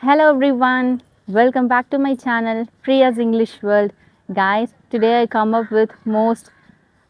Hello everyone, welcome back to my channel Priya's English World. Guys, today I come up with most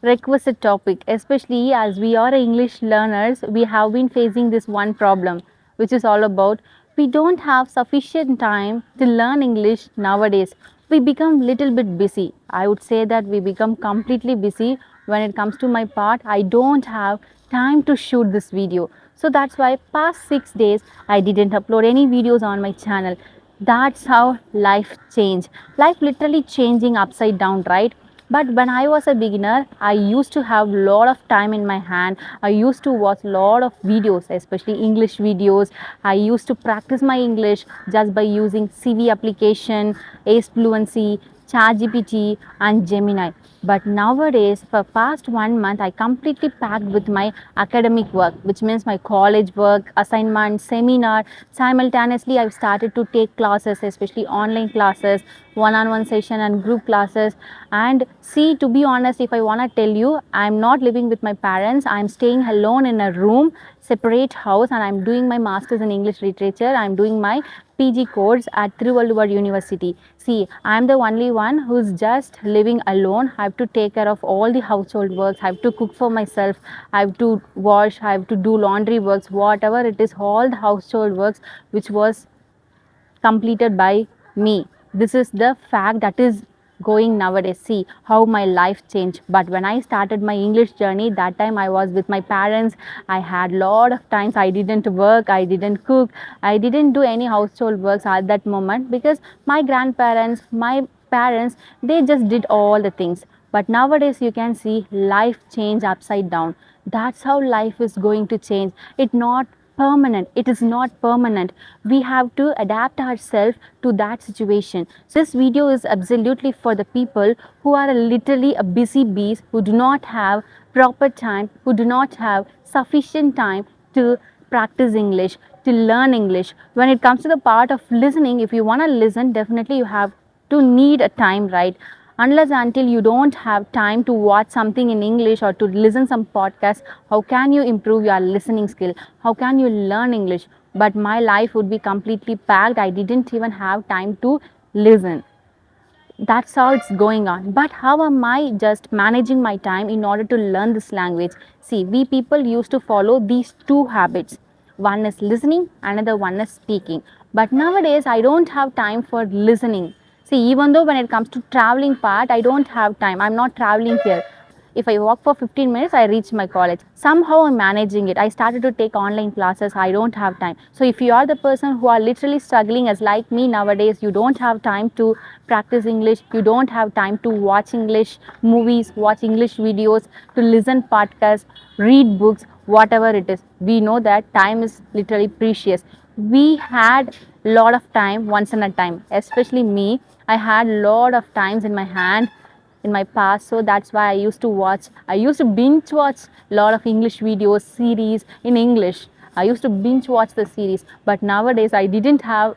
requested topic, especially as we are English learners. We have been facing this one problem, which is all about we don't have sufficient time to learn English nowadays. We become little bit busy. I would say that we become completely busy. When it comes to my part, I don't have time to shoot this video. So that's why past 6 days I didn't upload any videos on my channel. That's how life changed. Life literally changing upside down, right? But when I was a beginner, I used to have a lot of time in my hand. I used to watch a lot of videos, especially English videos. I used to practice my English just by using CV application, Ace Fluency, ChatGPT and Gemini. But nowadays, for past 1 month, I completely packed with my academic work, which means my college work, assignment, seminar. Simultaneously, I've started to take classes, especially online classes, one-on-one session and group classes. And see, to be honest, if I want to tell you, I'm not living with my parents. I'm staying alone in a room, separate house, and I'm doing my master's in English literature. I'm doing my PG course at Thiruvalluvar University. See, I'm the only one who's just living alone. I have to take care of all the household works. I have to cook for myself. I have to wash. I have to do laundry works, whatever it is, all the household works which was completed by me. This is the fact that is going nowadays. See how my life changed. But when I started my English journey, that time I was with my parents. I had lot of times I didn't work, I didn't cook, I didn't do any household works at that moment because my grandparents, my parents, they just did all the things. But nowadays you can see life change upside down. That's how life is going to change. It not permanent. It is not permanent. We have to adapt ourselves to that situation. So this video is absolutely for the people who are literally a busy bees, who do not have proper time, who do not have sufficient time to practice English, to learn English. When it comes to the part of listening, if you want to listen, definitely you have to need a time, right? Unless until you don't have time to watch something in English or to listen some podcast, how can you improve your listening skill? How can you learn English? But my life would be completely packed. I didn't even have time to listen. That's how it's going on. But how am I just managing my time in order to learn this language? See, we people used to follow these two habits. One is listening, another one is speaking. But nowadays I don't have time for listening. See, even though when it comes to traveling part, I don't have time. I'm not traveling here. If I walk for 15 minutes, I reach my college. Somehow I'm managing it. I started to take online classes. I don't have time. So if you are the person who are literally struggling as like me nowadays, you don't have time to practice English. You don't have time to watch English movies, watch English videos, to listen podcasts, read books, whatever it is. We know that time is literally precious. We had lot of time once in a time, especially me. I had lot of times in my hand in my past, so that's why I used to binge watch a lot of English videos, series in English. I used to binge watch the series. But nowadays I didn't have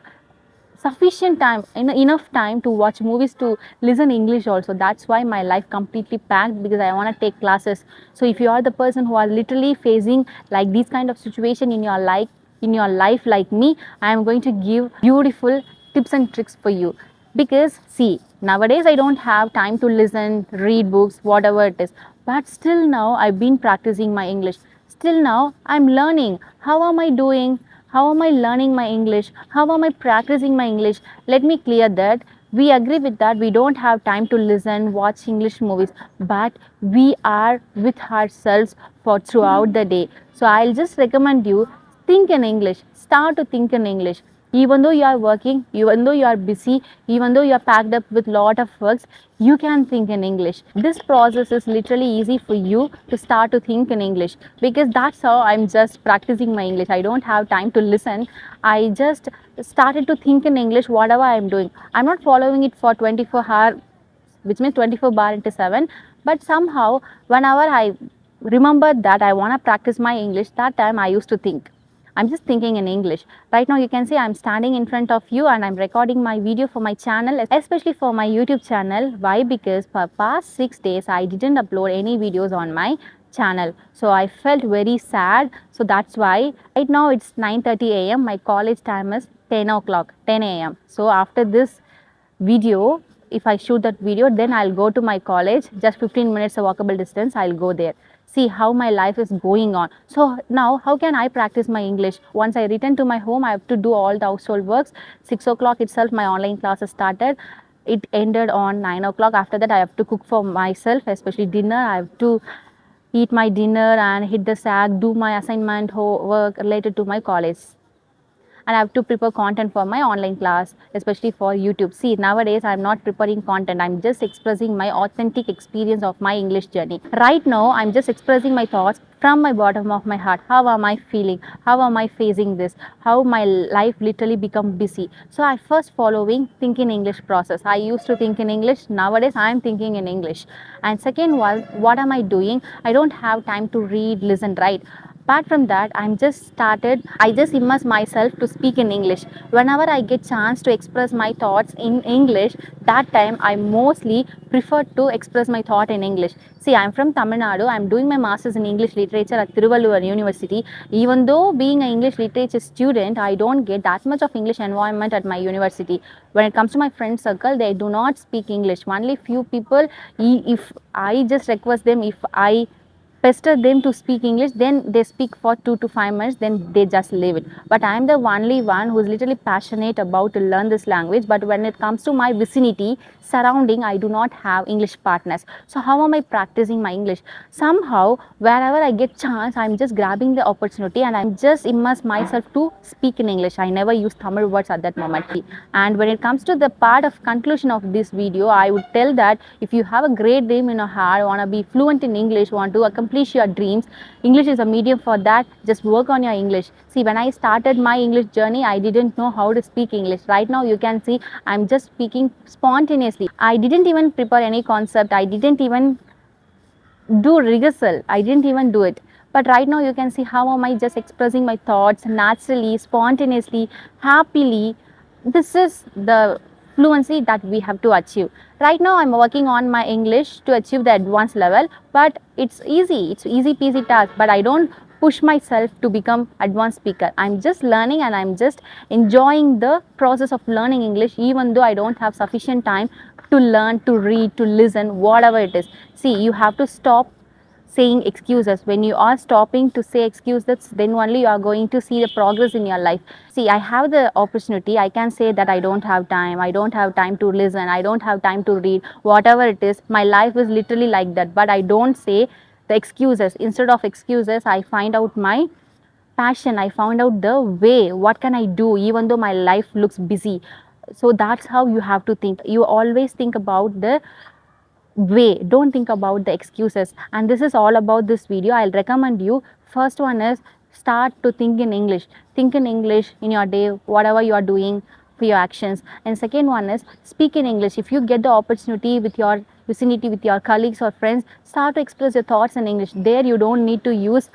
sufficient time, enough time to watch movies, to listen English also. That's why my life completely packed, because I want to take classes. So if you are the person who are literally facing like this kind of situation in your life like me, I am going to give beautiful tips and tricks for you. Because see, nowadays I don't have time to listen, read books, whatever it is. But still now I've been practicing my English. Still now I'm learning. How am I doing? How am I learning my English? How am I practicing my English? Let me clear that. We agree with that. We don't have time to listen, watch English movies, but we are with ourselves for throughout the day. So I'll just recommend you, think in English. Start to think in English. Even though you are working, even though you are busy, even though you are packed up with lot of works, you can think in English. This process is literally easy for you to start to think in English, because that's how I'm just practicing my English. I don't have time to listen. I just started to think in English whatever I'm doing. I'm not following it for 24 hours, which means 24 bar into 7, but somehow whenever I remember that I want to practice my English, that time I used to think. I'm just thinking in English. Right now you can see I'm standing in front of you and I'm recording my video for my channel, especially for my YouTube channel. Why? Because for past 6 days I didn't upload any videos on my channel. So I felt very sad. So that's why right now it's 9:30 a.m. My college time is 10 o'clock, 10 a.m. So after this video, if I shoot that video, then I'll go to my college, just 15 minutes of walkable distance, I'll go there. See how my life is going on. So now how can I practice my English? Once I return to my home, I have to do all the household works. 6 o'clock itself, my online classes started. It ended on 9 o'clock. After that, I have to cook for myself, especially dinner. I have to eat my dinner and hit the sack, do my assignment work related to my college, and I have to prepare content for my online class, especially for YouTube. See, nowadays I'm not preparing content, I'm just expressing my authentic experience of my English journey. Right now, I'm just expressing my thoughts from my bottom of my heart. How am I feeling? How am I facing this? How my life literally become busy. So I first following think in English process. I used to think in English. Nowadays I'm thinking in English. And second one, what am I doing? I don't have time to read, listen, write. Apart from that, I just immerse myself to speak in English. Whenever I get chance to express my thoughts in English, that time I mostly prefer to express my thought in English. See, I'm from Tamil Nadu. I'm doing my masters in English literature at Tiruvallur University. Even though being an English literature student, I don't get that much of English environment at my university. When it comes to my friend circle, they do not speak English. Only few people, if I just request them, if I pester them to speak English, then they speak for 2 to 5 minutes, then they just leave it. But I am the only one who is literally passionate about to learn this language. But when it comes to my vicinity, surrounding, I do not have English partners. So how am I practicing my English? Somehow, wherever I get chance, I'm just grabbing the opportunity and I'm just immerse myself to speak in English. I never use Tamil words at that moment. And when it comes to the part of conclusion of this video, I would tell that if you have a great dream in your heart, want to be fluent in English, want to accomplish your dreams, English is a medium for that. Just work on your English. See, when I started my English journey, I didn't know how to speak English. Right now, you can see I'm just speaking spontaneously. I didn't even prepare any concept. I didn't even do rehearsal. I didn't even do it. But right now, you can see how am I just expressing my thoughts naturally, spontaneously, happily. This is the fluency that we have to achieve. Right now, I'm working on my English to achieve the advanced level, but it's easy peasy task, but I don't push myself to become advanced speaker. I'm just learning and I'm just enjoying the process of learning English, even though I don't have sufficient time to learn, to read, to listen, whatever it is. See, you have to stop saying excuses. When you are stopping to say excuses, then only you are going to see the progress in your life. See, I have the opportunity. I can say that I don't have time. I don't have time to listen. I don't have time to read. Whatever it is, my life is literally like that. But I don't say the excuses. Instead of excuses, I find out my passion. I found out the way. What can I do even though my life looks busy? So that's how you have to think. You always think about the way, don't think about the excuses. And this is all about this video. I'll recommend you, first one is start to think in English. Think in English in your day, whatever you are doing for your actions. And second one is speak in English. If you get the opportunity with your vicinity, with your colleagues or friends, start to express your thoughts in English. There you don't need to use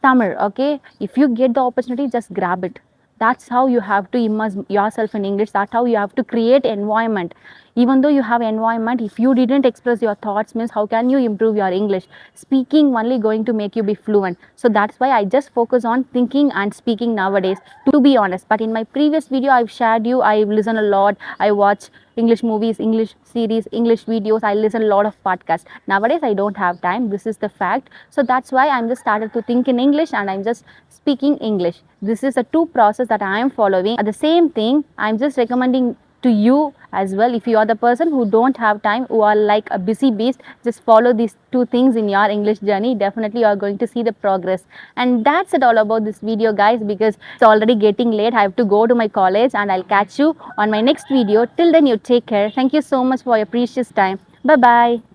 Tamil. Okay, if you get the opportunity, just grab it. That's how you have to immerse yourself in English. That's how you have to create environment. Even though you have environment, if you didn't express your thoughts, means how can you improve your English? Speaking only going to make you be fluent. So that's why I just focus on thinking and speaking nowadays, to be honest. But in my previous video, I've shared you, I listen a lot, I watch English movies, English series, English videos, I listen a lot of podcasts. Nowadays, I don't have time. This is the fact. So that's why I'm just started to think in English and I'm just speaking English. This is a two process that I am following. At the same thing, I'm just recommending to you as well. If you are the person who don't have time, who are like a busy beast, just follow these two things in your English journey. Definitely you are going to see the progress. And that's it all about this video, guys, because it's already getting late. I have to go to my college and I'll catch you on my next video. Till then, you take care. Thank you so much for your precious time. Bye bye.